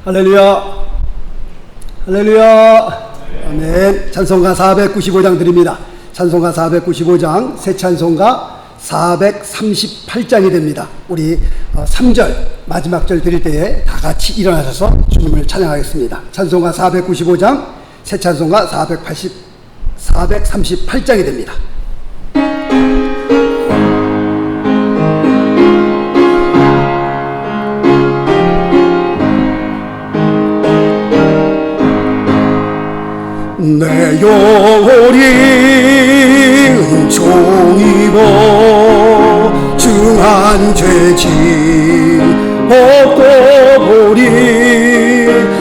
할렐루야, 할렐루야, 아멘. 찬송가 495장 드립니다. 찬송가 495장, 새 찬송가 438장이 됩니다. 우리 3절 마지막 절 드릴 때에 다 같이 일어나셔서 주님을 찬양하겠습니다. 찬송가 495장, 새 찬송가 438장이 됩니다. 내 영혼이 은총 입어 중한 죄짐 벗고 보니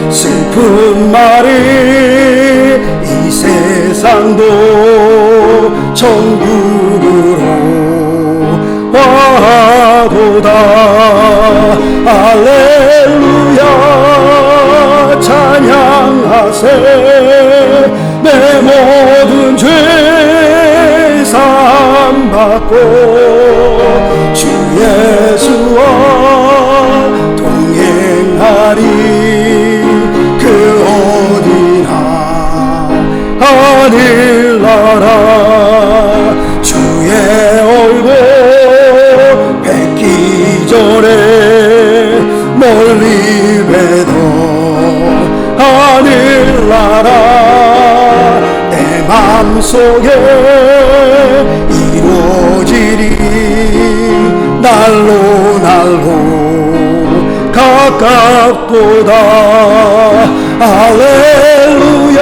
슬픈 말을 이 세상도 천국으로 와도다. 할렐루야 찬양하세. 내 모든 죄 사함 받고 주 예수와 동행하리. 그 어디나 하늘나라 주의 얼굴 뵙기 전에 멀리 뵈던 하늘나라 마음속에 이루어지리. 날로 날로 가깝도다. 할렐루야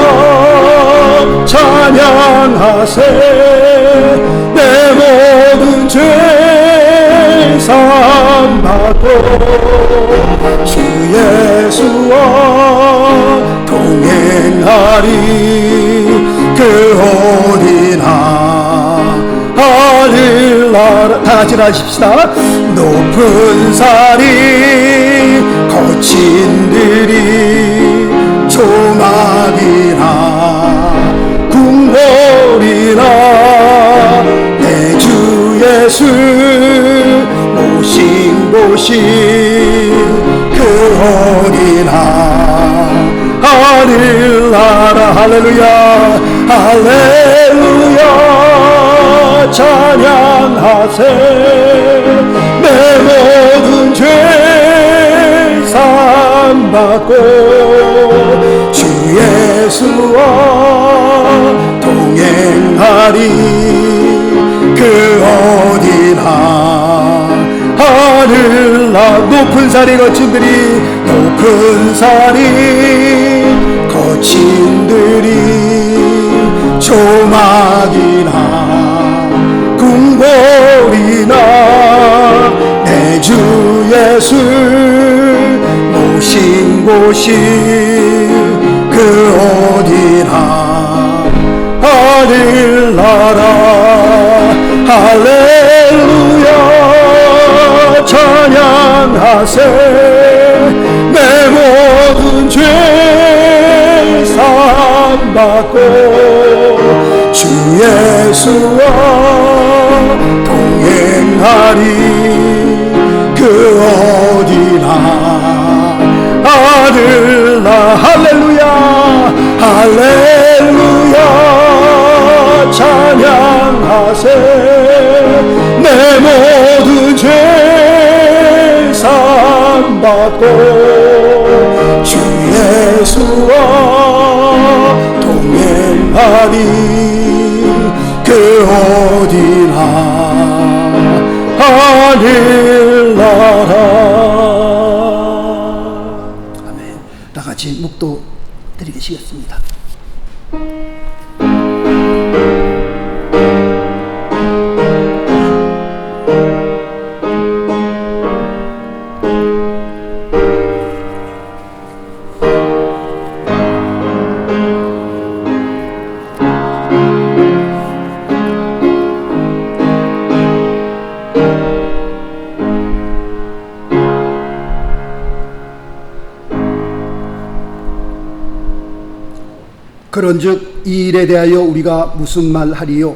찬양하세. 내 모든 죄 사함 받고 주 예수와 동행하리. 그 어디나 하늘나라. 다같이 하십시다. 높은 산이 거친 들이 조막이나 궁궐이나 내 주 예수 모신 곳이 그 어디나 하늘나라. 할렐루야 할렐루야 찬양하세. 내 모든 죄 사함 받고 주 예수와 동행하리. 그 어디나 하늘나라. 높은 산이 거친 들이 높은 산이 거친 들이 조막이나 궁궐이나 내 주 예수 모신 곳이 그 어디나 하늘나라. 할렐루야 찬양하세. 내 모든 죄 사함 받고 주 예수와 동행하리. 그 어디나 하늘나. 할렐루야 할렐루야 찬양하세. 내 모든 죄 사함 받고 주 예수와 동행하리. 그 어디나 하늘나라. 아멘. 다같이 묵도 드리겠습니다. 그런즉 이 일에 대하여 우리가 무슨 말 하리요?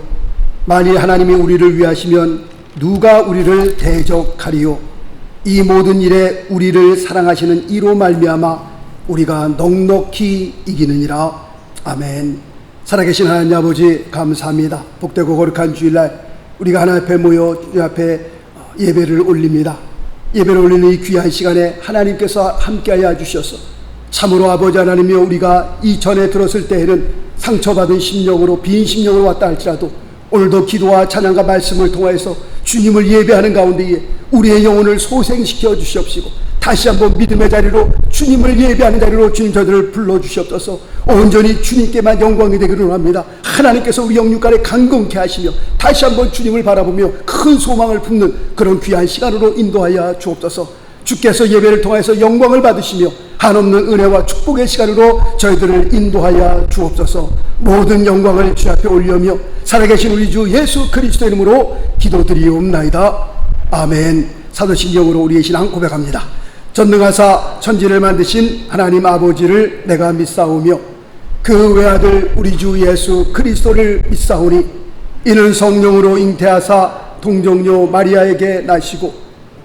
만일 하나님이 우리를 위하시면 누가 우리를 대적하리요? 이 모든 일에 우리를 사랑하시는 이로 말미암아 우리가 넉넉히 이기느니라. 아멘. 살아계신 하나님 아버지 감사합니다. 복되고 거룩한 주일날 우리가 하나님 앞에 모여 주님 앞에 예배를 올립니다. 예배를 올리는 이 귀한 시간에 하나님께서 함께하여 주셔서 참으로 아버지 하나님이여, 우리가 이전에 들었을 때에는 상처받은 심령으로 빈 심령으로 왔다 할지라도 오늘도 기도와 찬양과 말씀을 통하여서 주님을 예배하는 가운데에 우리의 영혼을 소생시켜 주시옵시고 다시 한번 믿음의 자리로 주님을 예배하는 자리로 주님 저들을 불러주시옵소서. 온전히 주님께만 영광이 되기를 원합니다. 하나님께서 우리 영육간에 강건케 하시며 다시 한번 주님을 바라보며 큰 소망을 품는 그런 귀한 시간으로 인도하여 주옵소서. 주께서 예배를 통해서 영광을 받으시며 한없는 은혜와 축복의 시간으로 저희들을 인도하여 주옵소서. 모든 영광을 주 앞에 올려며 살아계신 우리 주 예수 그리스도 이름으로 기도드리옵나이다. 아멘. 사도신경으로 우리의 신앙 고백합니다. 전능하사 천지를 만드신 하나님 아버지를 내가 믿사오며 그 외아들 우리 주 예수 그리스도를 믿사오니 이는 성령으로 잉태하사 동정녀 마리아에게 나시고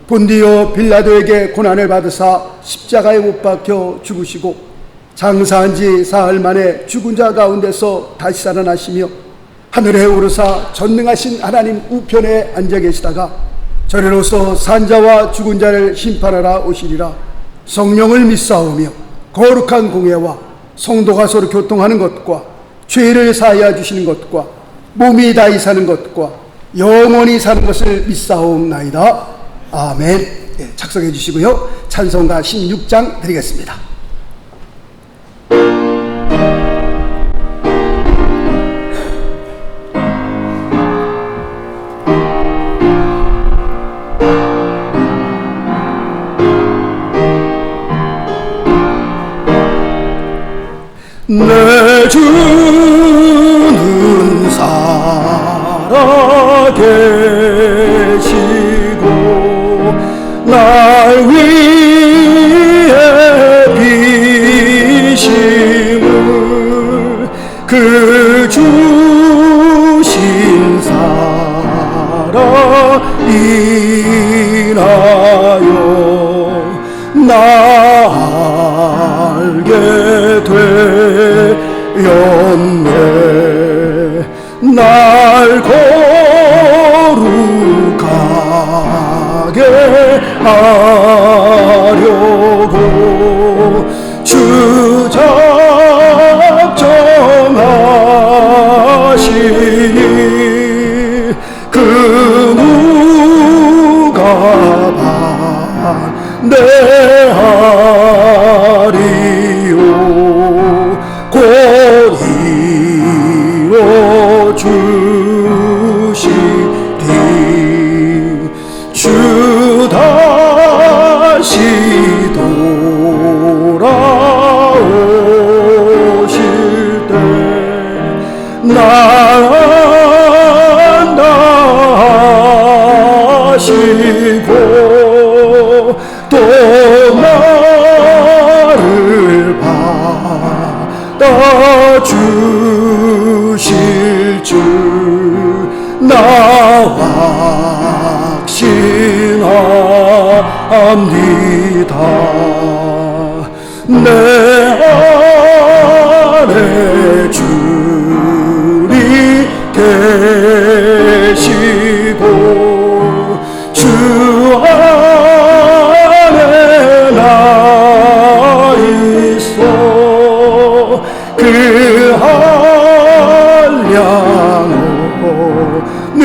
본디오 빌라도에게 고난을 받으사 십자가에 못 박혀 죽으시고 장사한 지 사흘 만에 죽은 자 가운데서 다시 살아나시며 하늘에 오르사 전능하신 하나님 우편에 앉아 계시다가 저리로서 산자와 죽은 자를 심판하러 오시리라. 성령을 믿사오며 거룩한 공예와 성도가 서로 교통하는 것과 죄를 사하여 주시는 것과 몸이 다히 사는 것과 영원히 사는 것을 믿사옵나이다. 아멘. 네, 착석해 주시고요. 찬송가 16장 드리겠습니다. 내 주는 살아계시고 날 위해 비심을 그 주신 사랑 인하여 나 알게 되었네. 날 거룩하게 하려고 주 작정하시니 그 누가 반대하리요. 곧 이뤄주시리. 주 다시 돌아오실 때 날 안다하시고 또 나를 받아주실 줄 나 확신합니다. 내 안에 주님 계시고 주 안에 나 있어. 그 한량없는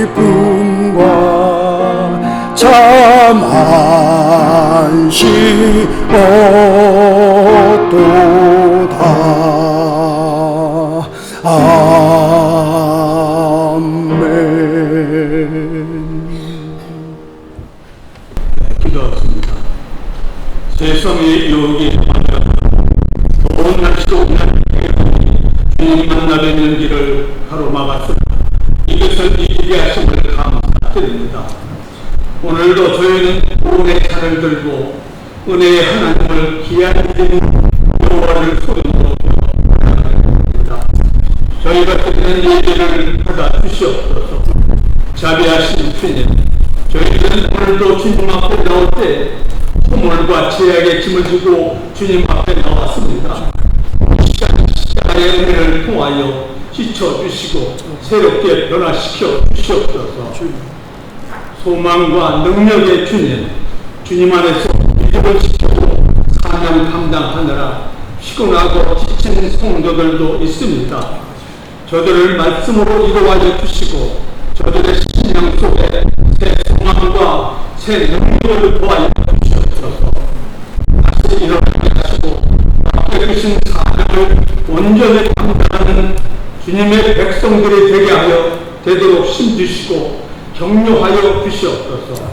기쁨과 참 안시 얻도다. 아멘. 기도하겠습니다. 세상의 유혹이 좋은 날씨도 주님 만나뵙는 길을 가로막았습니다. 이것을 이기게 하심을 감사드립니다. 오늘도 저희는 구원의 차를 들고 은혜의 하나님을 귀한 이름 여호와를 소리로 부릅니다. 저희가 드리는 예배를 받아 주시옵소서. 자비하신 주님, 저희들은 오늘도 주님 앞에 나올 때 소문 허물과 죄악의 짐을 지고 주님 앞에 나왔습니다. 십자가의 은혜를 통하여 씻어주시고 새롭게 변화시켜 주시옵소서. 소망과 능력의 주님 안에서 믿음을 지키고 사명 감당하느라 피곤하고 지친 성도들도 있습니다. 저들을 말씀으로 이루어져 주시고 저들의 신앙 속에 새 소망과 새 능력을 도와주시옵소서. 다시 일어나게 하시고 맡겨주신 사명을 온전히 감당하는 주님의 백성들이 되게 하여 되도록 힘주시고 격려하여 주시옵소서.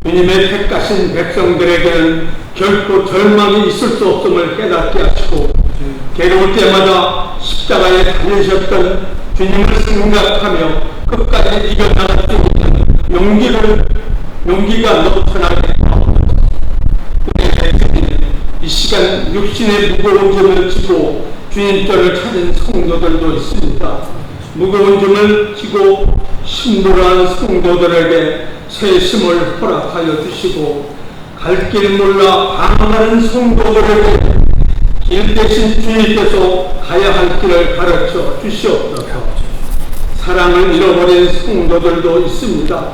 주님의 택하신 백성들에게는 결코 절망이 있을 수 없음을 깨닫게 하시고 괴로울 때마다 십자가에 달리셨던 주님을 생각하며 끝까지 이겨나갈 수 있는 용기가 넘쳐나게 하옵소서. 이 시간 육신의 무거운 짐을 지고 주님 뜰을 찾은 성도들도 있습니다. 무거운 짐을 지고 심부름한 성도들에게 새 힘을 허락하여 주시고 갈 길 몰라 방황하는 성도들에게 길 대신 주님께서 가야 할 길을 가르쳐 주시옵소서. 사랑을 잃어버린 성도들도 있습니다.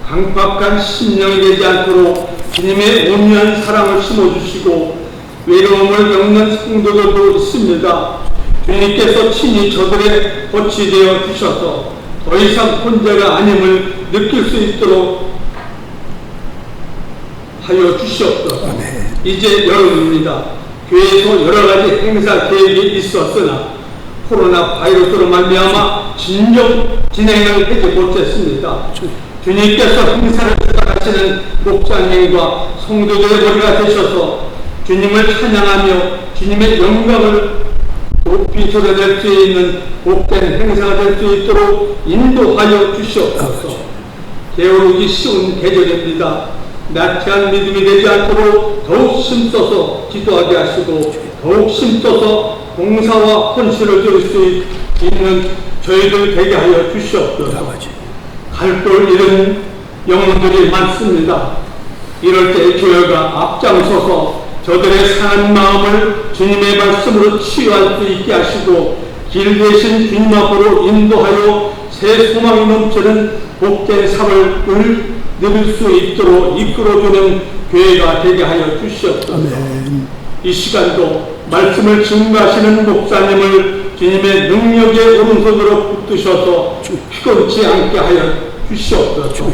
강팍한 심령이 되지 않도록 주님의 온유한 사랑을 심어주시고 외로움을 겪는 성도들도 있습니다. 주님께서 친히 저들의 덫이 되어 주셔서 더 이상 혼자가 아님을 느낄 수 있도록 하여 주시옵소서. 이제 여름입니다. 교회에서 여러 가지 행사 계획이 있었으나 코로나 바이러스로 말미암아 진정 진행을 하지 못했습니다. 주님께서 행사를 시작하시는 목장님과 성도들의 머리가 되셔서 주님을 찬양하며 주님의 영광을 높이 드러낼 수 있는 복된 행사가 될 수 있도록 인도하여 주시옵소서. 게으르기 쉬운 계절입니다. 나태한 믿음이 되지 않도록 더욱 힘써서 기도하게 하시고 더욱 힘써서 봉사와 헌신을 드릴 수 있는 저희들 되게 하여 주시옵소서. 갈 길 잃은 영혼들이 많습니다. 이럴 때 교회가 앞장서서 저들의 상한 마음을 주님의 말씀으로 치유할 수 있게 하시고 길 대신 주님 앞으로 인도하여 새 소망이 넘치는 복된 삶을 누릴 수 있도록 이끌어주는 교회가 되게 하여 주시옵소서. 아멘. 이 시간도 말씀을 증거하시는 목사님을 주님의 능력의 오른손으로 붙드셔서 피곤치 않게 하여 주시옵소서.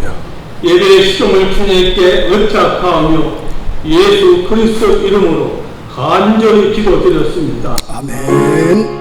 예배의 시종을 주님께 의탁하며 예수 그리스도 이름으로 간절히 기도드렸습니다. 아멘.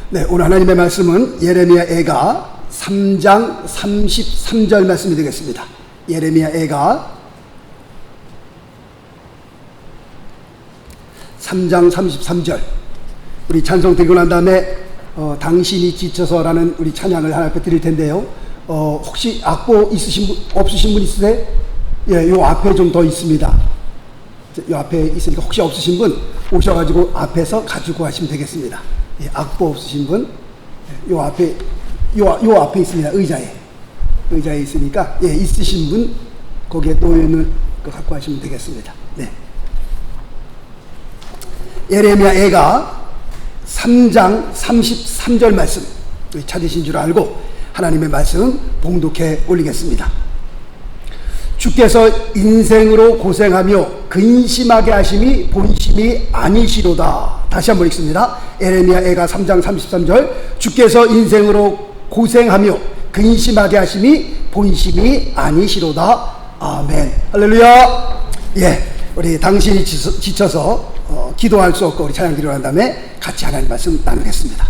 네, 오늘 하나님의 말씀은 예레미야 애가 3장 33절 말씀이 되겠습니다. 예레미야 애가 3장 33절. 우리 찬송 드리고 난 다음에 당신이 지쳐서라는 우리 찬양을 하나 드릴 텐데요. 혹시 악보 없으신 분 있으세요? 예, 요 앞에 좀 더 있습니다. 요 앞에 있으니까 혹시 없으신 분 오셔가지고 앞에서 가지고 가시면 되겠습니다. 예, 악보 없으신 분, 요 앞에 있습니다. 의자에 있으니까, 예, 있으신 분, 거기에 놓여있는 거 갖고 하시면 되겠습니다. 네. 예레미야 애가 3장 33절 말씀, 찾으신 줄 알고 하나님의 말씀 봉독해 올리겠습니다. 주께서 인생으로 고생하며 근심하게 하심이 본심이 아니시로다. 다시 한번 읽습니다. 예레미야 애가 3장 33절. 주께서 인생으로 고생하며 근심하게 하심이 본심이 아니시로다. 아멘. 할렐루야. 예, 우리 당신이 지쳐서 기도할 수 없고 우리 찬양 기도한 다음에 같이 하나님 말씀 나누겠습니다.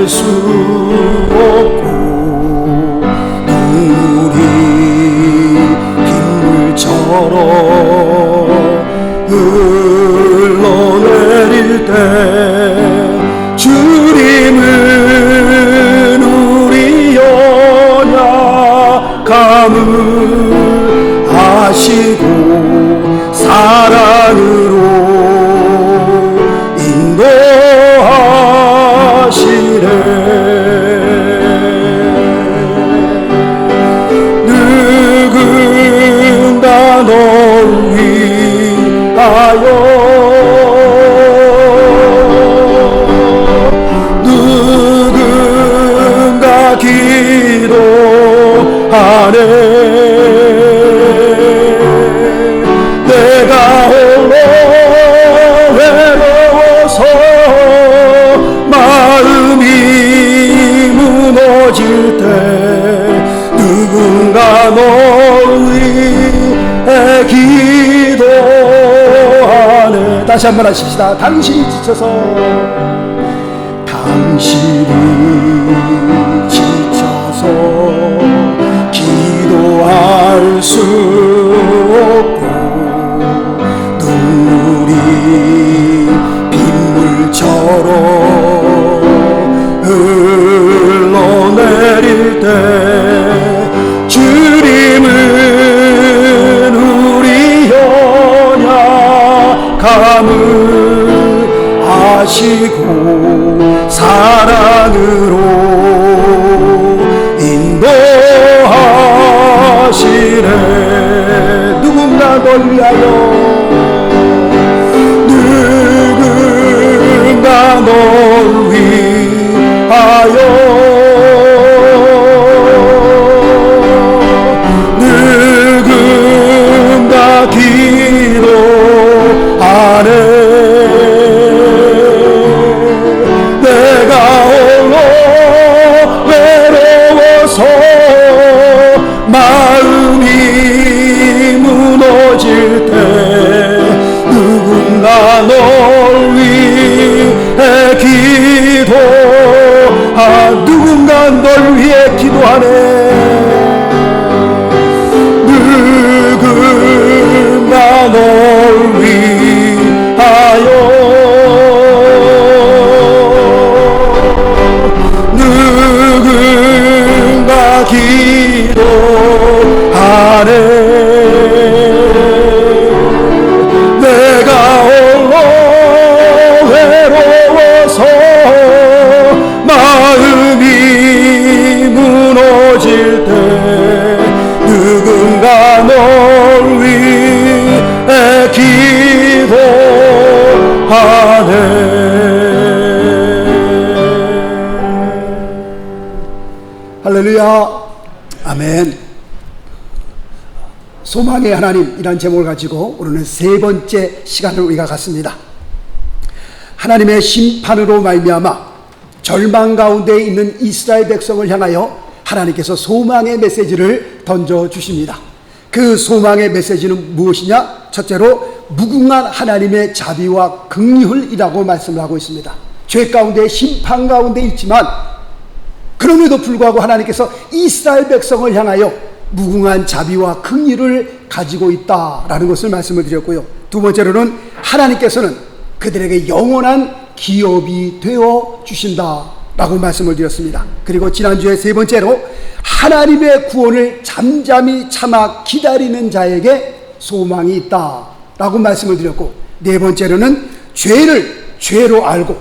수 없고 눈물이 빗물처럼 흘러내릴 때 주님은 우리 연약함을 아시고 사랑으로 인도하시네. 누군가 널 위하여 누군가 기도하네. 내가 홀로 외로워서 마음이 무너질 때 누군가 널 위해 기도하네. 다시 한번 하십시다. 당신이 지쳐서 기도할 수 없고 눈물이 빗물처럼 흘러내릴 때 주님은 우리 연약함을 아시고 사랑으로 인도하시네. 누군가 널 위하여 누군가 널 위하여 누군가 기도하네. 내가 홀로 외로워서 마음이 무너질 때 누군가 널 위해 누군가 널 위해 기도하네. 누군가 널 위하여 누군가 기도하네. 내가 홀로 외로워서 마음이 무너질 때 누군가 널 위해 기도하네. 할렐루야. 아멘. 소망의 하나님이란 제목을 가지고 오늘은 세 번째 시간을 우리가 갖습니다. 하나님의 심판으로 말미암아 절망 가운데 있는 이스라엘 백성을 향하여 하나님께서 소망의 메시지를 던져주십니다. 그 소망의 메시지는 무엇이냐? 첫째로 무궁한 하나님의 자비와 긍휼이라고 말씀을 하고 있습니다. 죄 가운데 심판 가운데 있지만 그럼에도 불구하고 하나님께서 이스라엘 백성을 향하여 무궁한 자비와 긍휼을 가지고 있다라는 것을 말씀을 드렸고요. 두 번째로는 하나님께서는 그들에게 영원한 기업이 되어 주신다라고 말씀을 드렸습니다. 그리고 지난주에 세 번째로 하나님의 구원을 잠잠히 참아 기다리는 자에게 소망이 있다라고 말씀을 드렸고, 네 번째로는 죄를 죄로 알고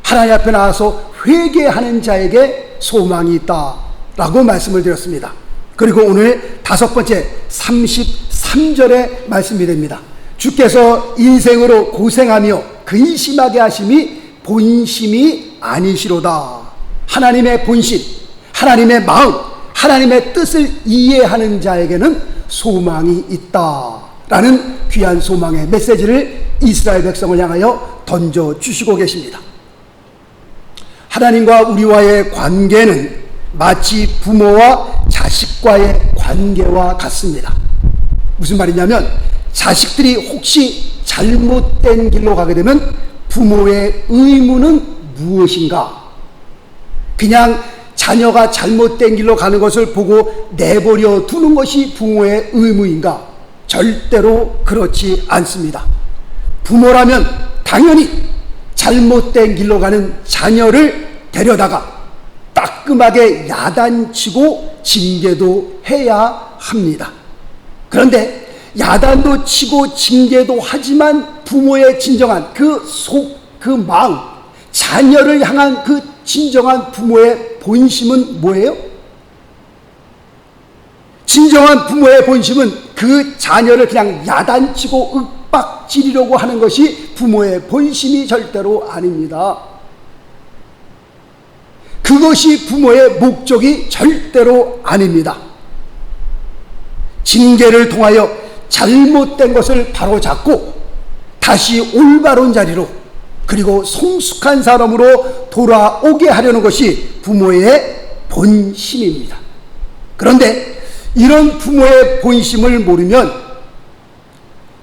하나님 앞에 나와서 회개하는 자에게 소망이 있다라고 말씀을 드렸습니다. 그리고 오늘 다섯 번째 33절의 말씀이 됩니다. 주께서 인생으로 고생하며 근심하게 하심이 본심이 아니시로다. 하나님의 본심, 하나님의 마음, 하나님의 뜻을 이해하는 자에게는 소망이 있다라는 귀한 소망의 메시지를 이스라엘 백성을 향하여 던져주시고 계십니다. 하나님과 우리와의 관계는 마치 부모와 자식과의 관계와 같습니다. 무슨 말이냐면 자식들이 혹시 잘못된 길로 가게 되면 부모의 의무는 무엇인가? 그냥 자녀가 잘못된 길로 가는 것을 보고 내버려 두는 것이 부모의 의무인가? 절대로 그렇지 않습니다. 부모라면 당연히 잘못된 길로 가는 자녀를 데려다가 따끔하게 야단치고 징계도 해야 합니다. 그런데 야단도 치고 징계도 하지만 부모의 진정한 그 속, 그 마음, 자녀를 향한 그 진정한 부모의 본심은 뭐예요? 진정한 부모의 본심은 그 자녀를 그냥 야단치고 윽박지르려고 하는 것이 부모의 본심이 절대로 아닙니다. 그것이 부모의 목적이 절대로 아닙니다. 징계를 통하여 잘못된 것을 바로잡고 다시 올바른 자리로 그리고 성숙한 사람으로 돌아오게 하려는 것이 부모의 본심입니다. 그런데 이런 부모의 본심을 모르면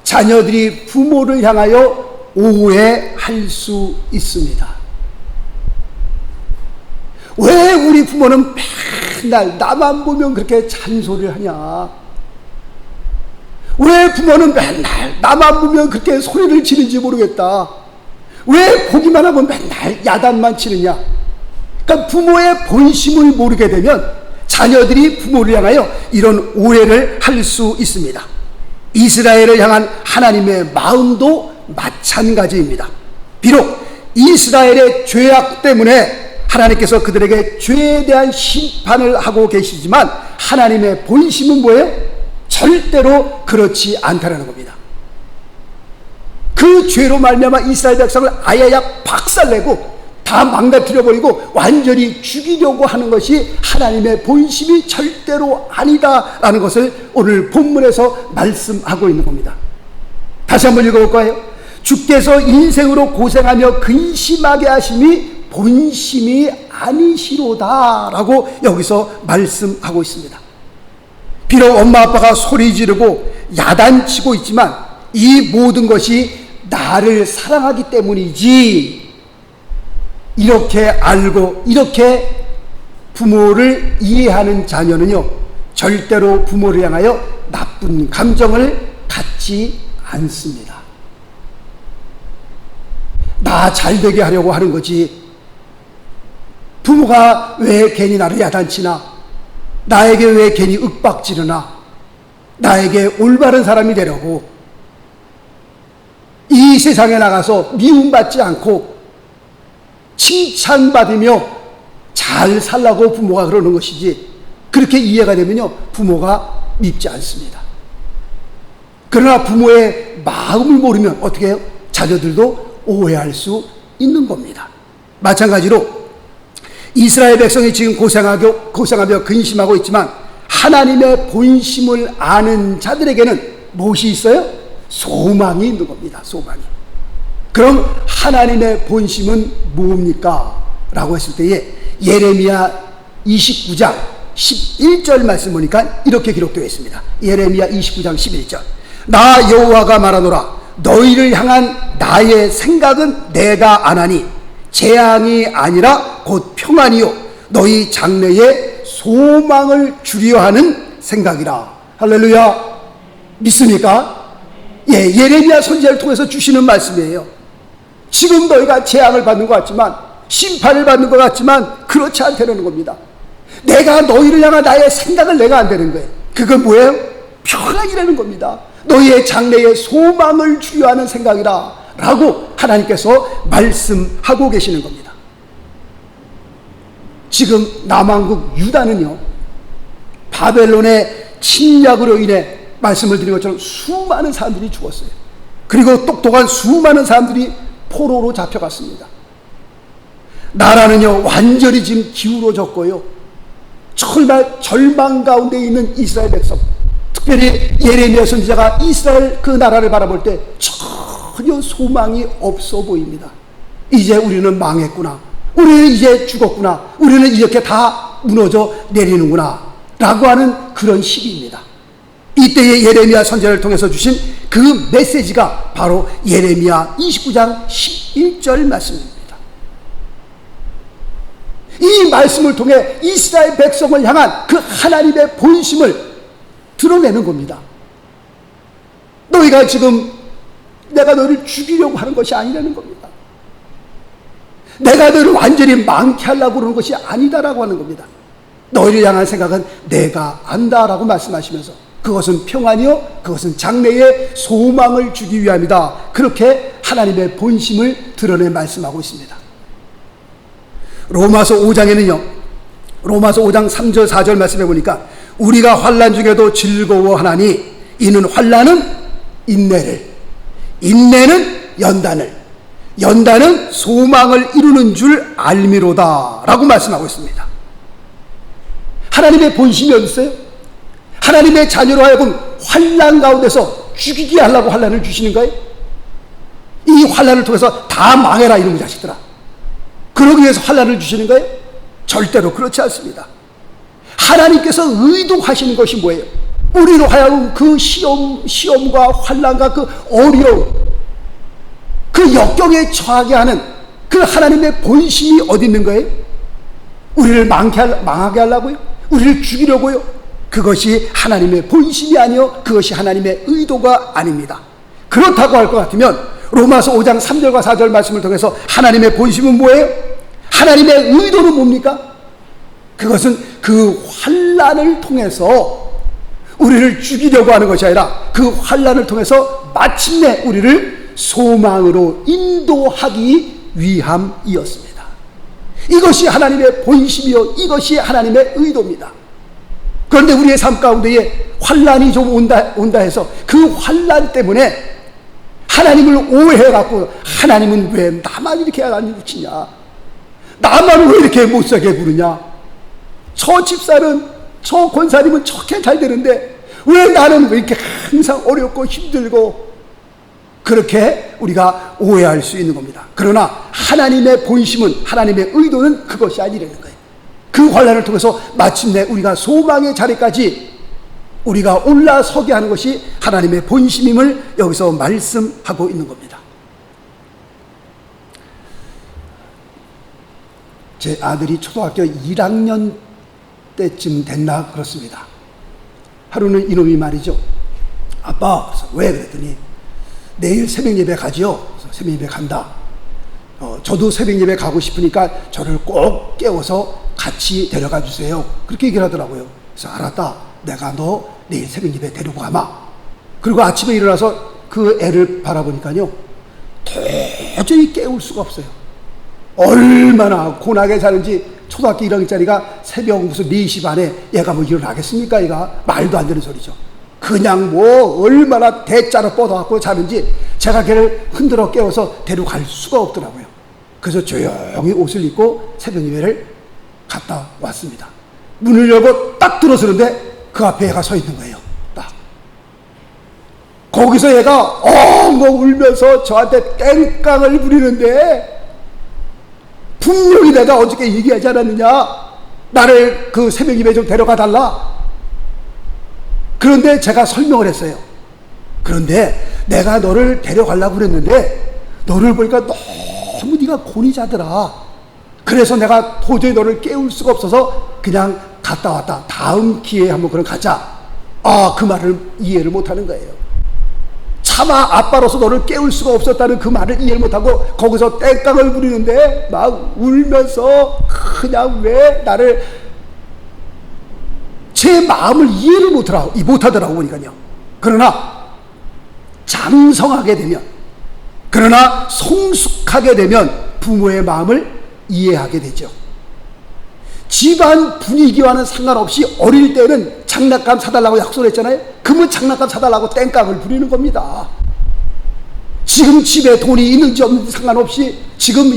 자녀들이 부모를 향하여 오해할 수 있습니다. 왜 우리 부모는 맨날 나만 보면 그렇게 잔소리를 하냐? 왜 부모는 맨날 나만 보면 그렇게 소리를 지르는지 모르겠다. 왜 보기만 하면 맨날 야단만 치느냐? 그러니까 부모의 본심을 모르게 되면 자녀들이 부모를 향하여 이런 오해를 할 수 있습니다. 이스라엘을 향한 하나님의 마음도 마찬가지입니다. 비록 이스라엘의 죄악 때문에 하나님께서 그들에게 죄에 대한 심판을 하고 계시지만 하나님의 본심은 뭐예요? 절대로 그렇지 않다는 겁니다. 그 죄로 말미암아 이스라엘 백성을 아야야 박살내고 다 망가뜨려버리고 완전히 죽이려고 하는 것이 하나님의 본심이 절대로 아니다라는 것을 오늘 본문에서 말씀하고 있는 겁니다. 다시 한번 읽어볼까요? 주께서 인생으로 고생하며 근심하게 하심이 본심이 아니시로다라고 여기서 말씀하고 있습니다. 비록 엄마 아빠가 소리 지르고 야단치고 있지만 이 모든 것이 나를 사랑하기 때문이지, 이렇게 알고 이렇게 부모를 이해하는 자녀는요 절대로 부모를 향하여 나쁜 감정을 갖지 않습니다. 나 잘되게 하려고 하는 거지, 부모가 왜 괜히 나를 야단치나, 나에게 왜 괜히 윽박지르나, 나에게 올바른 사람이 되려고 이 세상에 나가서 미움받지 않고 칭찬받으며 잘 살라고 부모가 그러는 것이지, 그렇게 이해가 되면요 부모가 밉지 않습니다. 그러나 부모의 마음을 모르면 어떻게 해요? 자녀들도 오해할 수 있는 겁니다. 마찬가지로 이스라엘 백성이 지금 고생하며 근심하고 있지만 하나님의 본심을 아는 자들에게는 무엇이 있어요? 소망이 있는 겁니다. 소망이. 그럼 하나님의 본심은 뭡니까? 라고 했을 때에 예레미야 29장 11절 말씀 보니까 이렇게 기록되어 있습니다. 예레미야 29장 11절. 나 여호와가 말하노라. 너희를 향한 나의 생각은 내가 아나니 재앙이 아니라 곧 평안이요 너희 장래에 소망을 주려 하는 생각이라. 할렐루야. 믿습니까? 예, 예레미야 선지자를 통해서 주시는 말씀이에요. 지금 너희가 재앙을 받는 것 같지만, 심판을 받는 것 같지만 그렇지 않다는 겁니다. 내가 너희를 향한 나의 생각을 내가 안 되는 거예요. 그건 뭐예요? 평안이라는 겁니다. 너희의 장래에 소망을 주려 하는 생각이라 라고 하나님께서 말씀하고 계시는 겁니다. 지금 남왕국 유다는요 바벨론의 침략으로 인해 말씀을 드린 것처럼 수많은 사람들이 죽었어요. 그리고 똑똑한 수많은 사람들이 포로로 잡혀갔습니다. 나라는요 완전히 지금 기울어졌고요, 정말 절망 가운데 있는 이스라엘 백성, 특별히 예레미야 선지자가 이스라엘 그 나라를 바라볼 때 전혀 소망이 없어 보입니다. 이제 우리는 망했구나, 우리는 이제 죽었구나, 우리는 이렇게 다 무너져 내리는구나 라고 하는 그런 시기입니다. 이때의 예레미야 선지자를 통해서 주신 그 메시지가 바로 예레미야 29장 11절 말씀입니다. 이 말씀을 통해 이스라엘 백성을 향한 그 하나님의 본심을 드러내는 겁니다. 너희가 지금 내가 너를 죽이려고 하는 것이 아니라는 겁니다. 내가 너를 완전히 망케하려고 그러는 것이 아니다라고 하는 겁니다. 너희를 향한 생각은 내가 안다라고 말씀하시면서 그것은 평안이요 그것은 장래의 소망을 주기 위함이다. 그렇게 하나님의 본심을 드러내 말씀하고 있습니다. 로마서 5장에는요 로마서 5장 3절 4절 말씀해 보니까 우리가 환난 중에도 즐거워하나니 이는 환난은 인내를, 인내는 연단을, 연단은 소망을 이루는 줄 알미로다 라고 말씀하고 있습니다. 하나님의 본심이 어디 있어요? 하나님의 자녀로 하여금 환난 가운데서 죽이게 하려고 환난을 주시는 거예요? 이 환난을 통해서 다 망해라 이놈의 자식들아, 그러기 위해서 환난을 주시는 거예요? 절대로 그렇지 않습니다. 하나님께서 의도하시는 것이 뭐예요? 우리로 하여금 그 시험과 환난과 그 어려움, 그 역경에 처하게 하는 그 하나님의 본심이 어디 있는 거예요? 우리를 망하게 하려고요? 우리를 죽이려고요? 그것이 하나님의 본심이 아니요 그것이 하나님의 의도가 아닙니다. 그렇다고 할 것 같으면 로마서 5장 3절과 4절 말씀을 통해서 하나님의 본심은 뭐예요? 하나님의 의도는 뭡니까? 그것은 그 환난을 통해서 우리를 죽이려고 하는 것이 아니라 그 환난을 통해서 마침내 우리를 소망으로 인도하기 위함이었습니다. 이것이 하나님의 본심이요 이것이 하나님의 의도입니다. 그런데 우리의 삶 가운데에 환난이 좀 온다 해서 그 환난 때문에 하나님을 오해해갖고 하나님은 왜 나만 이렇게 안 고치냐, 나만 왜 이렇게 못살게 부르냐, 저 집사는 저 권사님은 저렇게 잘 되는데 왜 나는 왜 이렇게 항상 어렵고 힘들고, 그렇게 우리가 오해할 수 있는 겁니다. 그러나 하나님의 본심은, 하나님의 의도는 그것이 아니라는 거예요. 그 환난을 통해서 마침내 우리가 소망의 자리까지 우리가 올라서게 하는 것이 하나님의 본심임을 여기서 말씀하고 있는 겁니다. 제 아들이 초등학교 1학년 때쯤 됐나 그렇습니다. 하루는 이놈이 말이죠, 아빠, 그래서 왜 그랬더니 내일 새벽 예배 가지요. 그래서 새벽 예배 간다. 저도 새벽 예배 가고 싶으니까 저를 꼭 깨워서 같이 데려가 주세요. 그렇게 얘기를 하더라고요. 그래서 알았다, 내가 너 내일 새벽 예배 데리고 가마. 그리고 아침에 일어나서 그 애를 바라보니까요 도저히 깨울 수가 없어요. 얼마나 고나게 자는지. 초등학교 1학년짜리가 새벽 무슨 4시 반에 얘가 뭐 일어나겠습니까? 얘가 말도 안 되는 소리죠. 그냥 뭐 얼마나 대자로 뻗어갖고 자는지 제가 걔를 흔들어 깨워서 데려갈 수가 없더라고요. 그래서 조용히 옷을 입고 새벽 예배를 갔다 왔습니다. 문을 열고 딱 들어서는데 그 앞에 얘가 서 있는 거예요. 딱 거기서 얘가 엉엉 울면서 저한테 땡깡을 부리는데, 분명히 내가 어저께 얘기하지 않았느냐, 나를 그 새벽 예배 좀 데려가 달라. 그런데 제가 설명을 했어요. 그런데 내가 너를 데려가려고 그랬는데 너를 보니까 너무 네가 곤히 자더라. 그래서 내가 도저히 너를 깨울 수가 없어서 그냥 갔다 왔다. 다음 기회에 한번 그럼 가자. 아, 그 말을 이해를 못하는 거예요. 차마 아빠로서 너를 깨울 수가 없었다는 그 말을 이해를 못하고 거기서 땡깡을 부리는데 막 울면서 그냥 왜 나를, 제 마음을 이해를 못하더라고 보니까요. 그러나 장성하게 되면, 그러나 성숙하게 되면 부모의 마음을 이해하게 되죠. 집안 분위기와는 상관없이 어릴 때는 장난감 사달라고 약속을 했잖아요. 그러면 장난감 사달라고 땡깡을 부리는 겁니다. 지금 집에 돈이 있는지 없는지 상관없이, 지금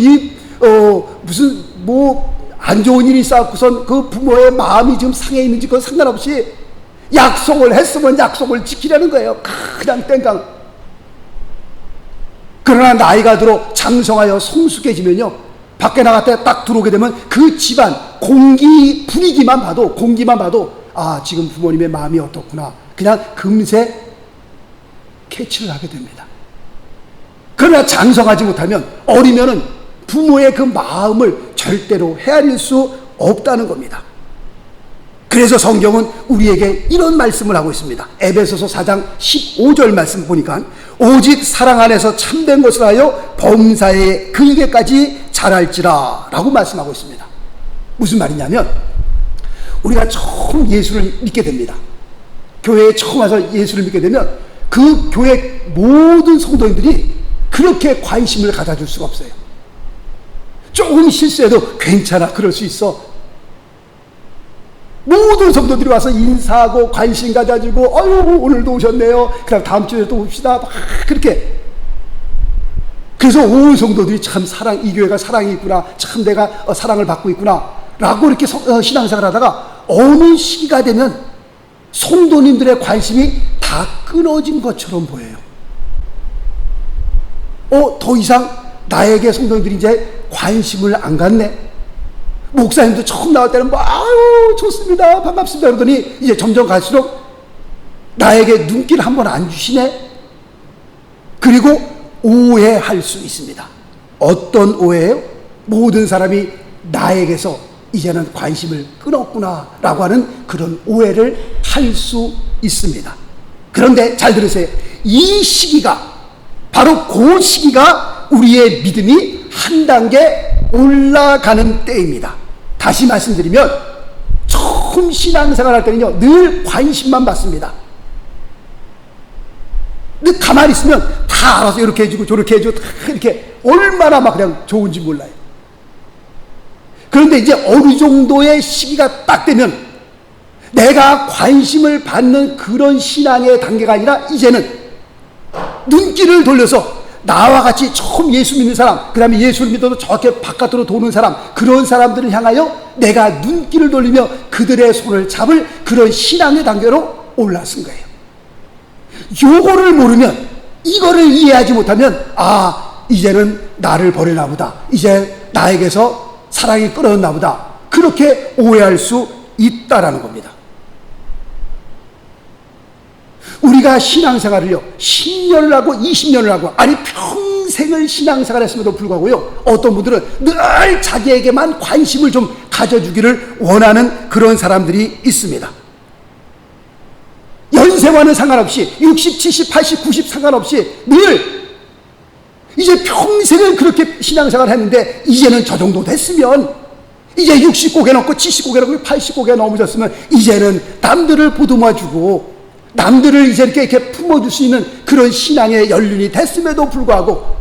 무슨 안 좋은 일이 있어갖고선 그 부모의 마음이 지금 상해 있는지 그건 상관없이 약속을 했으면 약속을 지키려는 거예요. 그냥 땡깡. 그러나 나이가 들어 장성하여 성숙해지면요, 밖에 나갈 때 딱 들어오게 되면 그 집안 분위기만 봐도 아, 지금 부모님의 마음이 어떻구나, 그냥 금세 캐치를 하게 됩니다. 그러나 장성하지 못하면, 어리면은 부모의 그 마음을 절대로 헤아릴 수 없다는 겁니다. 그래서 성경은 우리에게 이런 말씀을 하고 있습니다. 에베소서 4장 15절 말씀 보니까 오직 사랑 안에서 참된 것을 하여 범사에 그에게까지 자랄지라 라고 말씀하고 있습니다. 무슨 말이냐면 우리가 처음 예수를 믿게 됩니다. 교회에 처음 와서 예수를 믿게 되면 그 교회 모든 성도님들이 그렇게 관심을 가져줄 수가 없어요. 조금 실수해도 괜찮아, 그럴 수 있어. 모든 성도들이 와서 인사하고 관심 가져주고 아유 오늘도 오셨네요, 그럼 다음 주에 또 옵시다, 막 그렇게. 그래서 온 성도들이 참 이 교회가 사랑이 있구나, 참 내가 사랑을 받고 있구나 라고 이렇게 신앙생활 하다가 어느 시기가 되면 성도님들의 관심이 다 끊어진 것처럼 보여요. 더 이상 나에게 성도님들이 이제 관심을 안 갖네. 목사님도 처음 나올 때는 뭐 아유 좋습니다, 반갑습니다 그러더니 이제 점점 갈수록 나에게 눈길 한번 안 주시네. 그리고 오해할 수 있습니다. 어떤 오해예요? 모든 사람이 나에게서 이제는 관심을 끊었구나 라고 하는 그런 오해를 할 수 있습니다. 그런데 잘 들으세요. 이 시기가 바로 그 시기가 우리의 믿음이 한 단계 올라가는 때입니다. 다시 말씀드리면 처음 신앙생활 할 때는요 늘 관심만 받습니다. 늘 가만히 있으면 다 알아서 이렇게 해주고 저렇게 해주고 이렇게 얼마나 막 그냥 좋은지 몰라요. 그런데 이제 어느 정도의 시기가 딱 되면 내가 관심을 받는 그런 신앙의 단계가 아니라 이제는 눈길을 돌려서 나와 같이 처음 예수 믿는 사람, 그 다음에 예수를 믿어도 저렇게 바깥으로 도는 사람, 그런 사람들을 향하여 내가 눈길을 돌리며 그들의 손을 잡을 그런 신앙의 단계로 올라선 거예요. 요거를 모르면, 이거를 이해하지 못하면 이제는 나를 버리나 보다, 이제 나에게서 사랑이 끊어졌나 보다, 그렇게 오해할 수 있다라는 겁니다. 우리가 신앙생활을요 10년을 하고 20년을 하고 아니 평생을 신앙생활을 했음에도 불구하고요 어떤 분들은 늘 자기에게만 관심을 좀 가져주기를 원하는 그런 사람들이 있습니다. 연세와는 상관없이 60, 70, 80, 90 상관없이 늘 이제 평생을 그렇게 신앙생활을 했는데 이제는 저 정도 됐으면, 이제 60고개 넘고 70고개 넘고 80고개 넘어졌으면 이제는 남들을 보듬어주고 남들을 이제 이렇게 품어줄 수 있는 그런 신앙의 연륜이 됐음에도 불구하고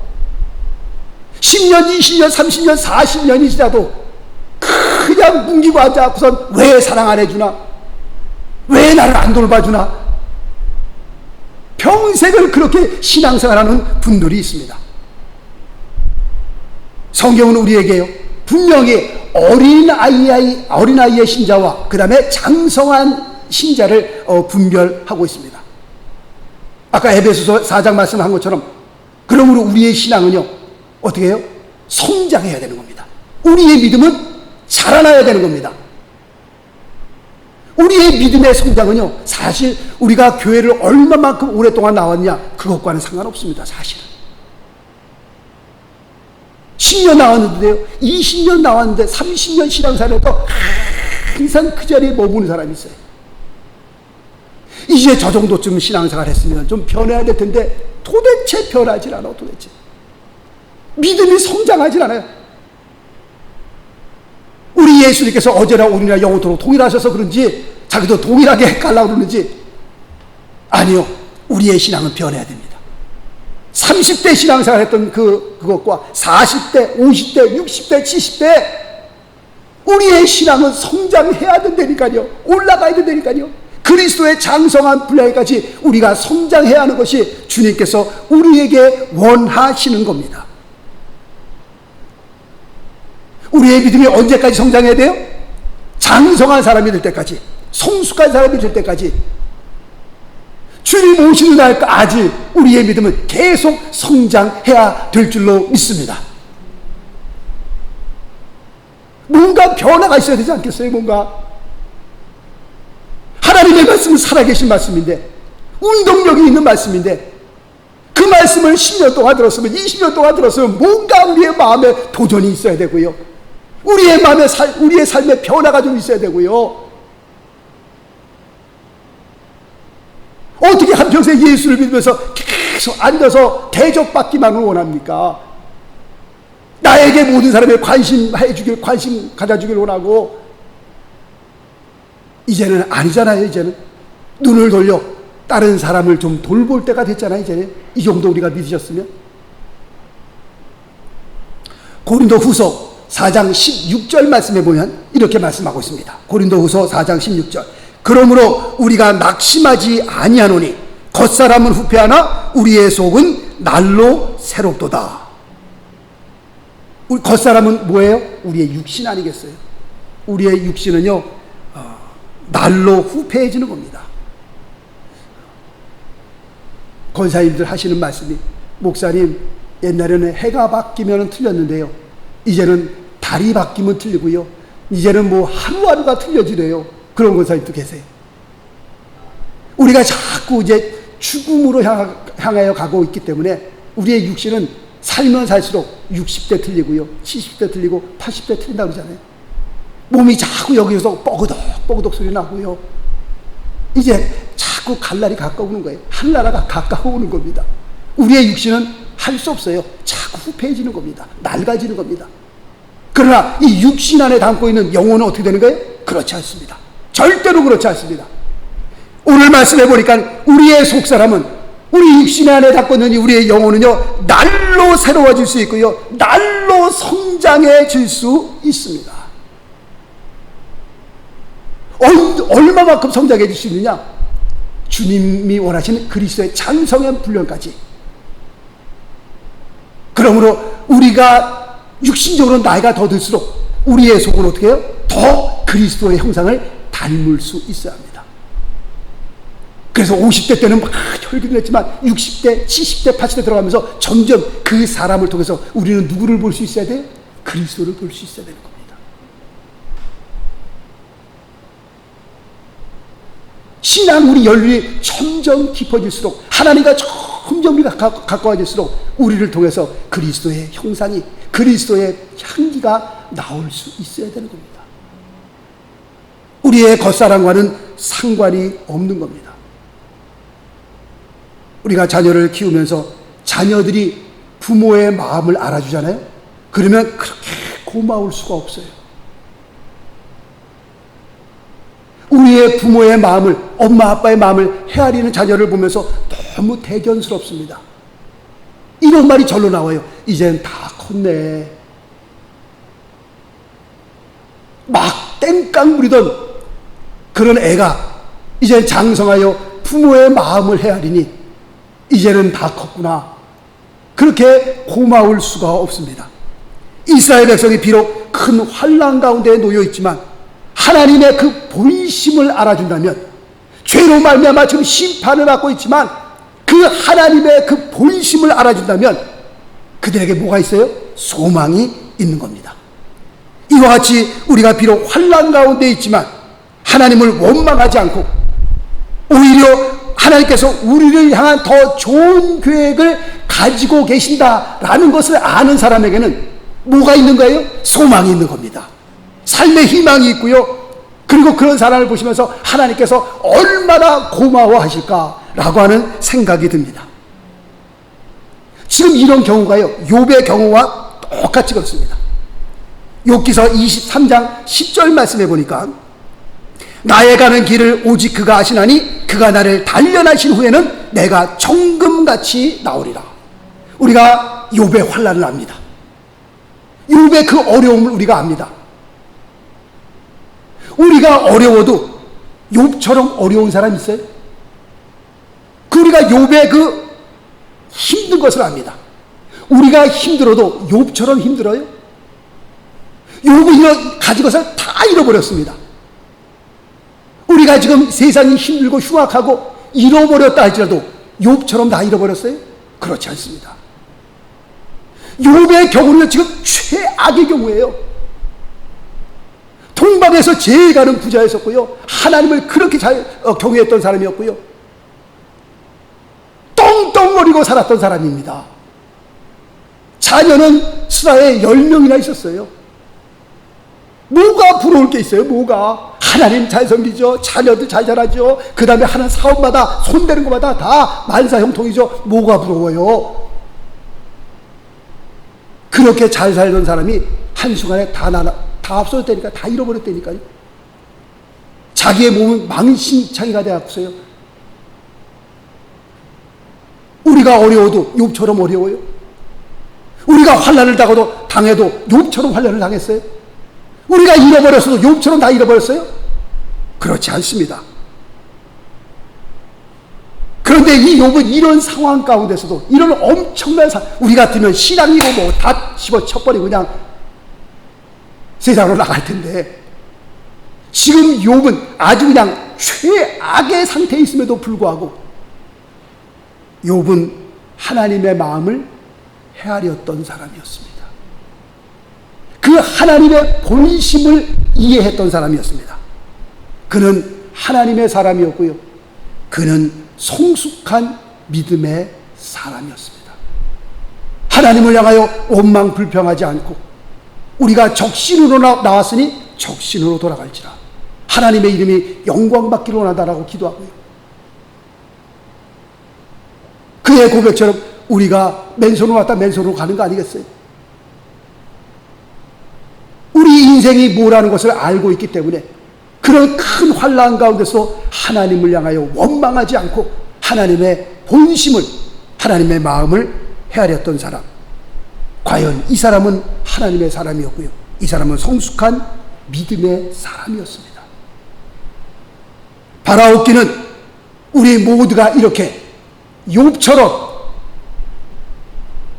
10년, 20년, 30년, 40년이 지나도 그냥 뭉기고 앉아서는 왜 사랑 안 해주나? 왜 나를 안 돌봐주나? 평생을 그렇게 신앙생활하는 분들이 있습니다. 성경은 우리에게요 분명히 어린아이의 신자와 그 다음에 장성한 신자를 분별하고 있습니다. 아까 에베소서 4장 말씀한 것처럼 그러므로 우리의 신앙은요 어떻게 해요? 성장해야 되는 겁니다. 우리의 믿음은 자라나야 되는 겁니다. 우리의 믿음의 성장은요 사실 우리가 교회를 얼마만큼 오랫동안 나왔냐 그것과는 상관없습니다. 사실은 10년 나왔는데요 20년 나왔는데 30년 신앙생활에도 항상 그 자리에 머무는 사람이 있어요. 이제 저 정도쯤 신앙생활 했으면 좀 변해야 될 텐데 도대체 변하질 않아. 도대체 믿음이 성장하질 않아요. 우리 예수님께서 어제나 오늘이나 영원토록 동일하셔서 그런지 자기도 동일하게 헷갈라 그러는지 아니요, 우리의 신앙은 변해야 됩니다. 30대 신앙생활 했던 그것과 40대, 50대, 60대, 70대 우리의 신앙은 성장해야 된다니까요. 올라가야 된다니까요. 그리스도의 장성한 분량까지 우리가 성장해야 하는 것이 주님께서 우리에게 원하시는 겁니다. 우리의 믿음이 언제까지 성장해야 돼요? 장성한 사람이 될 때까지, 성숙한 사람이 될 때까지, 주님 오시는 날까지 우리의 믿음은 계속 성장해야 될 줄로 믿습니다. 뭔가 변화가 있어야 되지 않겠어요? 뭔가 하나님의 말씀은 살아계신 말씀인데, 운동력이 있는 말씀인데, 그 말씀을 10년 동안 들었으면, 20년 동안 들었으면 뭔가 우리의 마음에 도전이 있어야 되고요, 우리의 마음에 우리의 삶에 변화가 좀 있어야 되고요. 어떻게 한평생 예수를 믿으면서 계속 앉아서 대접받기만을 원합니까? 나에게 모든 사람이 관심 가져주길 원하고, 이제는 아니잖아요. 이제는 눈을 돌려 다른 사람을 좀 돌볼 때가 됐잖아요. 이제는 이 정도 우리가 믿으셨으면. 고린도 후서 4장 16절 말씀에 보면 이렇게 말씀하고 있습니다. 고린도 후서 4장 16절. 그러므로 우리가 낙심하지 아니하노니 겉사람은 후패하나 우리의 속은 날로 새롭도다. 우리 겉사람은 뭐예요? 우리의 육신 아니겠어요? 우리의 육신은요, 날로 후패해지는 겁니다. 권사님들 하시는 말씀이, 목사님, 옛날에는 해가 바뀌면 틀렸는데요, 이제는 달이 바뀌면 틀리고요, 이제는 뭐 하루하루가 틀려지래요. 그런 권사님도 계세요. 우리가 자꾸 이제 죽음으로 향하여 가고 있기 때문에 우리의 육신은 살면 살수록 60대 틀리고요, 70대 틀리고 80대 틀린다고 그러잖아요. 몸이 자꾸 여기서 뻐그덕 소리 나고요. 이제 자꾸 갈 날이 가까우는 거예요. 한나라가 가까워오는 겁니다. 우리의 육신은 할 수 없어요. 자꾸 후패해지는 겁니다. 낡아지는 겁니다. 그러나 이 육신 안에 담고 있는 영혼은 어떻게 되는 거예요? 그렇지 않습니다. 절대로 그렇지 않습니다. 오늘 말씀해 보니까 우리의 속사람은, 우리 육신 안에 담고 있는 우리의 영혼은요, 날로 새로워질 수 있고요, 날로 성장해질 수 있습니다. 얼마만큼 성장해질 수 있느냐? 주님이 원하시는 그리스도의 장성한 분량까지. 그러므로 우리가 육신적으로 나이가 더 들수록 우리의 속은 어떻게 해요? 더 그리스도의 형상을 닮을 수 있어야 합니다. 그래서 50대 때는 막 혈기를 냈지만 60대, 70대, 80대 들어가면서 점점 그 사람을 통해서 우리는 누구를 볼 수 있어야 돼요? 그리스도를 볼 수 있어야 되는 겁니다. 신앙 우리 연륜이 점점 깊어질수록, 하나님과 점점 우리가 가까워질수록 우리를 통해서 그리스도의 형상이, 그리스도의 향기가 나올 수 있어야 되는 겁니다. 우리의 겉사람과는 상관이 없는 겁니다. 우리가 자녀를 키우면서 자녀들이 부모의 마음을 알아주잖아요. 그러면 그렇게 고마울 수가 없어요. 우리의 부모의 마음을, 엄마 아빠의 마음을 헤아리는 자녀를 보면서 너무 대견스럽습니다. 이런 말이 절로 나와요. 이젠 다 컸네. 막 땡깡 부리던 그런 애가 이젠 장성하여 부모의 마음을 헤아리니 이제는 다 컸구나. 그렇게 고마울 수가 없습니다. 이스라엘 백성이 비록 큰 환난 가운데 놓여 있지만 하나님의 그 본심을 알아준다면, 죄로 말미암아 지금 심판을 받고 있지만 그 하나님의 그 본심을 알아준다면 그들에게 뭐가 있어요? 소망이 있는 겁니다. 이와 같이 우리가 비록 환난 가운데 있지만 하나님을 원망하지 않고 오히려 하나님께서 우리를 향한 더 좋은 계획을 가지고 계신다라는 것을 아는 사람에게는 뭐가 있는 거예요? 소망이 있는 겁니다. 삶의 희망이 있고요. 그리고 그런 사람을 보시면서 하나님께서 얼마나 고마워하실까라고 하는 생각이 듭니다. 지금 이런 경우가요, 욥의 경우와 똑같이 그렇습니다. 욥기서 23장 10절 말씀해 보니까, 나의 가는 길을 오직 그가 아시나니 그가 나를 단련하신 후에는 내가 정금같이 나오리라. 우리가 욥의 환난을 압니다. 욥의 그 어려움을 우리가 압니다. 우리가 어려워도 욥처럼 어려운 사람 있어요? 우리가 욥의 그 힘든 것을 압니다. 우리가 힘들어도 욥처럼 힘들어요? 욥이 가진 것을 다 잃어버렸습니다. 우리가 지금 세상이 힘들고 흉악하고 잃어버렸다 할지라도 욥처럼 다 잃어버렸어요? 그렇지 않습니다. 욥의 경우는 지금 최악의 경우예요. 동방에서 제일 가는 부자였었고요, 하나님을 그렇게 잘 경외했던 사람이었고요, 떵떵거리고 살았던 사람입니다. 자녀는 수라에 10명이나 있었어요. 부러울 게 있어요? 뭐가? 하나님 잘 섬기죠. 자녀도 잘 자라죠. 그 다음에 하는 사업마다 손대는 것마다 다 만사형통이죠. 뭐가 부러워요? 그렇게 잘 살던 사람이 한순간에 다 없어졌다니까. 다 잃어버렸다니까요. 자기의 몸은 망신창이가 되었어요. 우리가 어려워도 욥처럼 어려워요. 우리가 환난을 당해도 욥처럼 환난을 당했어요. 우리가 잃어버렸어도 욥처럼 다 잃어버렸어요? 그렇지 않습니다. 그런데 이 욥은 이런 상황 가운데서도, 이런 엄청난 우리 같으면 신앙이고 뭐 다 집어쳐버리고 그냥 세상으로 나갈 텐데, 지금 욥은 아주 그냥 최악의 상태에 있음에도 불구하고 욥은 하나님의 마음을 헤아렸던 사람이었습니다. 그 하나님의 본심을 이해했던 사람이었습니다. 그는 하나님의 사람이었고요, 그는 성숙한 믿음의 사람이었습니다. 하나님을 향하여 원망 불평하지 않고, 우리가 적신으로 나왔으니 적신으로 돌아갈지라, 하나님의 이름이 영광받기를 원하다라고 기도하고요, 그의 고백처럼 우리가 맨손으로 왔다 맨손으로 가는 거 아니겠어요? 우리 인생이 뭐라는 것을 알고 있기 때문에 그런 큰 환난 가운데서 하나님을 향하여 원망하지 않고 하나님의 본심을, 하나님의 마음을 헤아렸던 사람, 과연 이 사람은 하나님의 사람이었고요, 이 사람은 성숙한 믿음의 사람이었습니다. 바라옵기는 우리 모두가 이렇게 욥처럼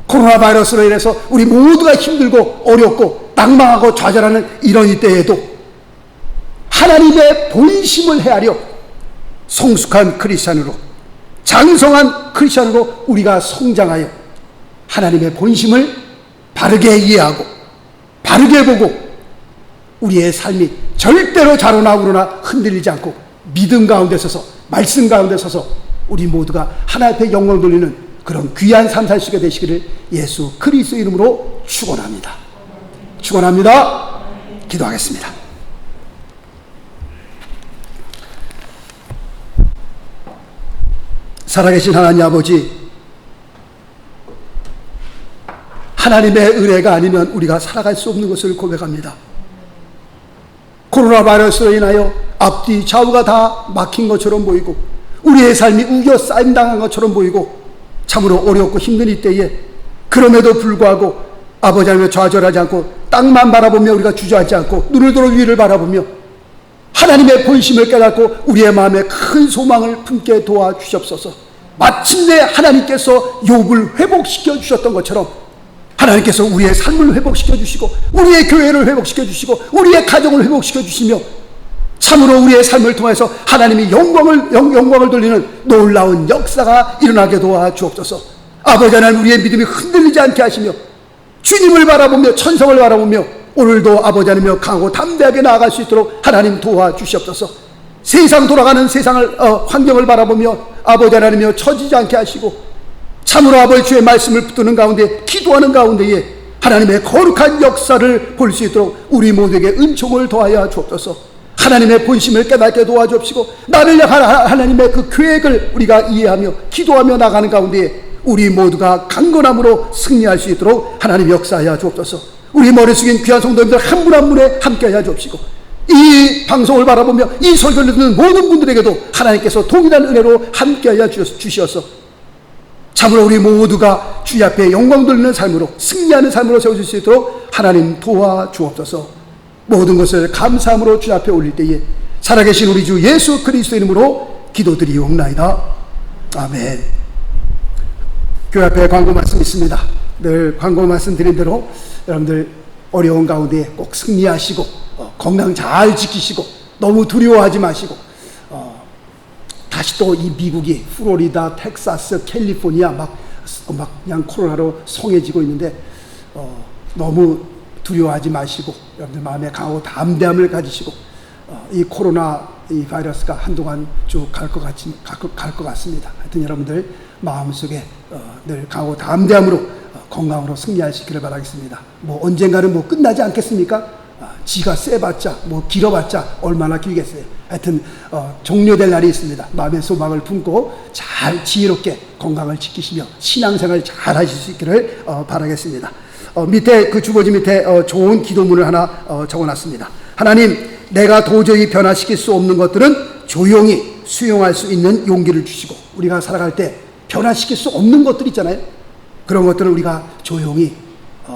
코로나 바이러스로 인해서 우리 모두가 힘들고 어렵고 낭망하고 좌절하는 이런 이때에도 하나님의 본심을 헤아려 성숙한 크리스찬으로, 장성한 크리스찬으로 우리가 성장하여 하나님의 본심을 바르게 이해하고 바르게 보고 우리의 삶이 절대로 좌로나 우로나 흔들리지 않고 믿음 가운데 서서, 말씀 가운데 서서 우리 모두가 하나님 앞에 영광 돌리는 그런 귀한 삶 살 수 있게 되시기를 예수 그리스도 이름으로 축원합니다. 축원합니다. 기도하겠습니다. 살아계신 하나님 아버지, 하나님의 은혜가 아니면 우리가 살아갈 수 없는 것을 고백합니다. 코로나 바이러스로 인하여 앞뒤 좌우가 다 막힌 것처럼 보이고 우리의 삶이 우겨싸임 당한 것처럼 보이고 참으로 어렵고 힘든 이때에, 그럼에도 불구하고 아버지 하나님을 좌절하지 않고 땅만 바라보며 우리가 주저하지 않고 눈을 들어 위를 바라보며 하나님의 본심을 깨닫고 우리의 마음에 큰 소망을 품게 도와주시옵소서. 마침내 하나님께서 욥을 회복시켜 주셨던 것처럼 하나님께서 우리의 삶을 회복시켜 주시고 우리의 교회를 회복시켜 주시고 우리의 가정을 회복시켜 주시며 참으로 우리의 삶을 통해서 하나님이 영광을 돌리는 놀라운 역사가 일어나게 도와주옵소서. 아버지 하나님, 우리의 믿음이 흔들리지 않게 하시며 주님을 바라보며 천성을 바라보며 오늘도 아버지 하나님이여 강하고 담대하게 나아갈 수 있도록 하나님 도와주시옵소서. 세상 돌아가는 세상을 환경을 바라보며 아버지 하나님이여 처지지 않게 하시고 참으로 아버지 주의 말씀을 붙드는 가운데 기도하는 가운데에 하나님의 거룩한 역사를 볼 수 있도록 우리 모두에게 은총을 더하여 주옵소서. 하나님의 본심을 깨닫게 도와주옵시고 나를 향한 하나님의 그 계획을 우리가 이해하며 기도하며 나가는 가운데 우리 모두가 강건함으로 승리할 수 있도록 하나님 역사하여 주옵소서. 우리 머리 숙인 귀한 성도님들 한 분 한 분에 함께하여 주옵시고 이 방송을 바라보며 이 설교를 듣는 모든 분들에게도 하나님께서 동일한 은혜로 함께하여 주시어서 참으로 우리 모두가 주의 앞에 영광 돌리는 삶으로 승리하는 삶으로 세워줄 수 있도록 하나님 도와주옵소서. 모든 것을 감사함으로 주 앞에 올릴 때에 살아계신 우리 주 예수 그리스도 이름으로 기도드리옵나이다. 아멘. 교회 앞에 광고 말씀 있습니다. 늘 광고 말씀 드린 대로 여러분들 어려운 가운데 꼭 승리하시고 건강 잘 지키시고 너무 두려워하지 마시고 다시 또 이 미국이 플로리다, 텍사스, 캘리포니아 막 그냥 코로나로 성해지고 있는데 너무 두려워하지 마시고 여러분들 마음에 강하고 담대함을 가지시고 이 코로나 이 바이러스가 한동안 쭉 갈 것 같습니다. 하여튼 여러분들 마음속에 늘 강하고 담대함으로 건강으로 승리할 수 있기를 바라겠습니다. 뭐 언젠가는 뭐 끝나지 않겠습니까? 지가 세봤자 뭐 길어봤자 얼마나 길겠어요. 하여튼 종료될 날이 있습니다. 마음의 소망을 품고 잘 지혜롭게 건강을 지키시며 신앙생활 잘 하실 수 있기를 바라겠습니다. 밑에 그 주보지 밑에 좋은 기도문을 하나 적어놨습니다. 하나님, 내가 도저히 변화시킬 수 없는 것들은 조용히 수용할 수 있는 용기를 주시고, 우리가 살아갈 때 변화시킬 수 없는 것들 있잖아요. 그런 것들을 우리가 조용히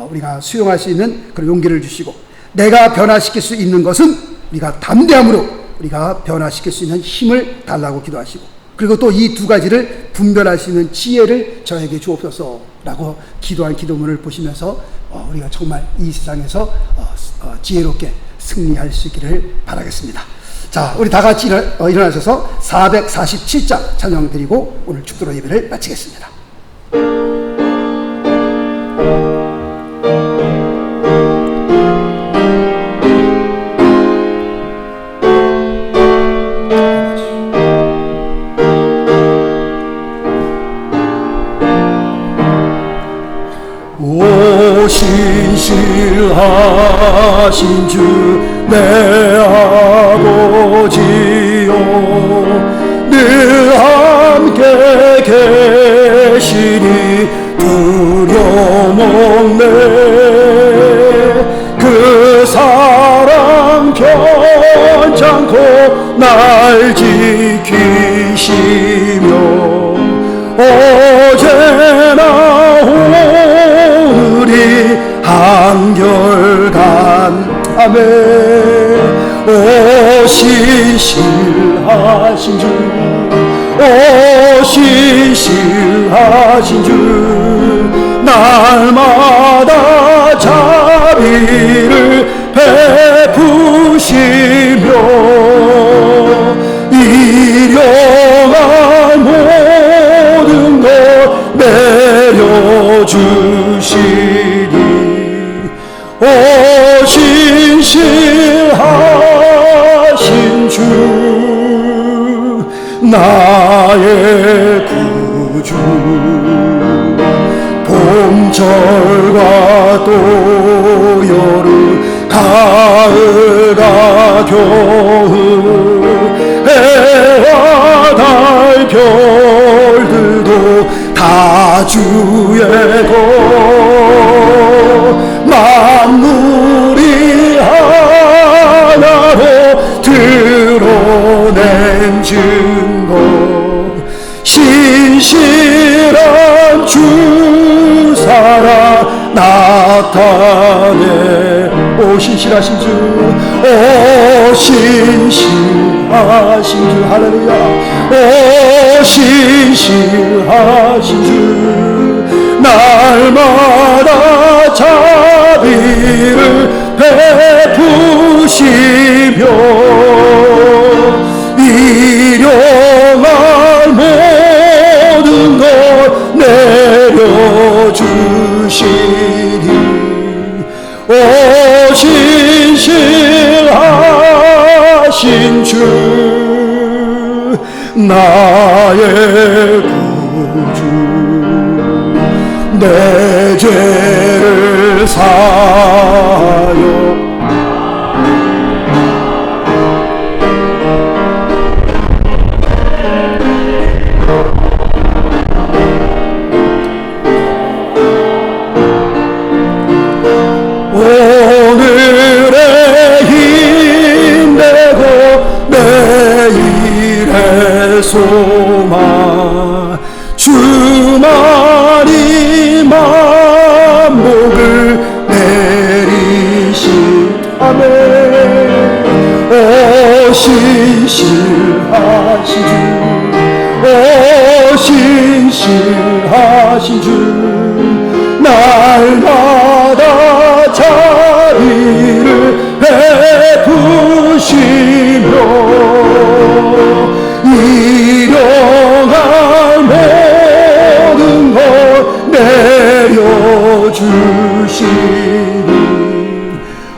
우리가 수용할 수 있는 그런 용기를 주시고, 내가 변화시킬 수 있는 것은 우리가 담대함으로 우리가 변화시킬 수 있는 힘을 달라고 기도하시고, 그리고 또 이 두 가지를 분별할 수 있는 지혜를 저에게 주옵소서라고 기도한 기도문을 보시면서 우리가 정말 이 세상에서 지혜롭게 승리할 수 있기를 바라겠습니다. 자, 우리 다 같이 일어나셔서 447장 찬양 드리고 오늘 축도로 예배를 마치겠습니다. 신실하신 주 내 아버지요, 늘 함께 계시니 두려움없네. 그 사랑 견찮고 날 지키시며 어제나 오늘이 한결간 아멘. 오 신실하신 주, 오 신실하신 주, 날마다 자비를 베푸시며 일용할 모든 것 내려주시니 오 신실하신 주, 나의 구주. 봄철과 또 여름, 가을과 겨울, 해와 달 별들도 다 주의 것, 만물이 하나로 드러낸 증거, 신실한 주 사랑 나타내. 오 신실하신 주, 오 신실하신 주, 할렐루야. 오 신실하신 주, 날마다 자비를 베푸시며 일용할 모든 것 내려주시니 오 신실하신 주, 나의 구주. 내 죄를 사하여 오늘의 힘내고 내일의 소망, 주만이 만복을 내리신 아멘. 오 신실하신 주, 오 신실하신 주, 날마다 자비를 베푸시며 일용할 모든 것 내려주시니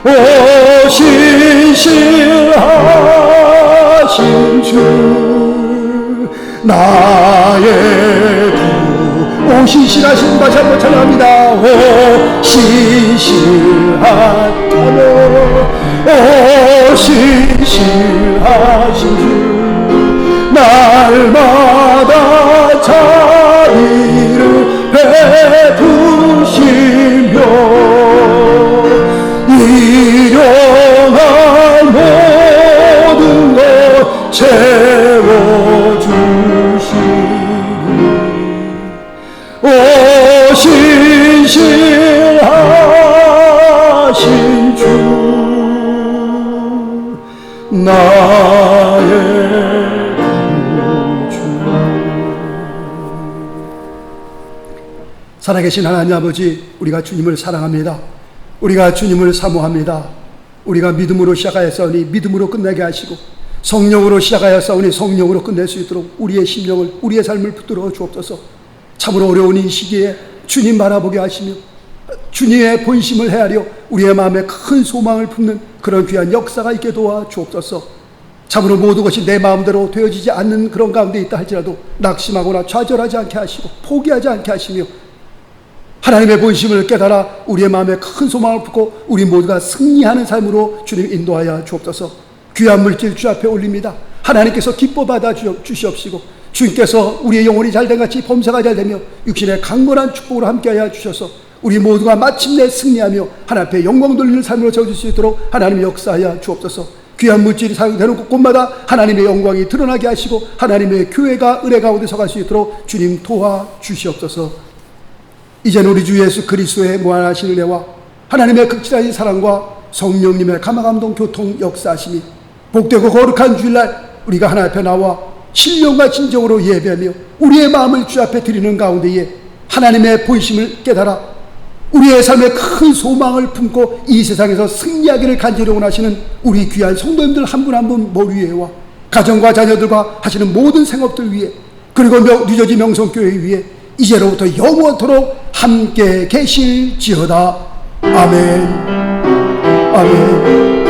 오 신실하신 주, 나의 구. 오 오 신실하신 다시 한번 찬양합니다. 오 신실하시며 오 신실하신 주 날마다 자비를 베푸시며 일용할 모든 것 채워주시니 오 신실하신 주 나의 구주. 살아계신 하나님 아버지, 우리가 주님을 사랑합니다. 우리가 주님을 사모합니다. 우리가 믿음으로 시작하였사오니 믿음으로 끝내게 하시고 성령으로 시작하였사오니 성령으로 끝낼 수 있도록 우리의 심령을, 우리의 삶을 붙들어 주옵소서. 참으로 어려운 이 시기에 주님 바라보게 하시며 주님의 본심을 헤아려 우리의 마음에 큰 소망을 품는 그런 귀한 역사가 있게 도와 주옵소서. 참으로 모든 것이 내 마음대로 되어지지 않는 그런 가운데 있다 할지라도 낙심하거나 좌절하지 않게 하시고 포기하지 않게 하시며 하나님의 본심을 깨달아 우리의 마음에 큰 소망을 품고 우리 모두가 승리하는 삶으로 주님 인도하여 주옵소서. 귀한 물질 주 앞에 올립니다. 하나님께서 기뻐 받아 주시옵시고 주님께서 우리의 영혼이 잘된 같이 범사가 잘되며 육신의 강건한 축복으로 함께하여 주셔서 우리 모두가 마침내 승리하며 하나님 앞에 영광 돌리는 삶으로 적을 수 있도록 하나님의 역사하여 주옵소서. 귀한 물질이 사용되는 곳마다 하나님의 영광이 드러나게 하시고 하나님의 교회가 은혜 가운데 서갈 수 있도록 주님 도와주시옵소서. 이제는 우리 주 예수 그리스도의 무한하신 은혜와 하나님의 극진하신 사랑과 성령님의 감화감동 교통 역사하심이 복되고 거룩한 주일날 우리가 하나님 앞에 나와 신령과 진정으로 예배하며 우리의 마음을 주 앞에 드리는 가운데에 하나님의 본심을 깨달아 우리의 삶에 큰 소망을 품고 이 세상에서 승리하기를 간절히 원하시는 우리 귀한 성도님들 한 분 한 분 머리 위에와 가정과 자녀들과 하시는 모든 생업들 위에 그리고 뉴저지 명성교회 위에 이제로부터 영원토록 함께 계실지어다. 아멘. 아멘.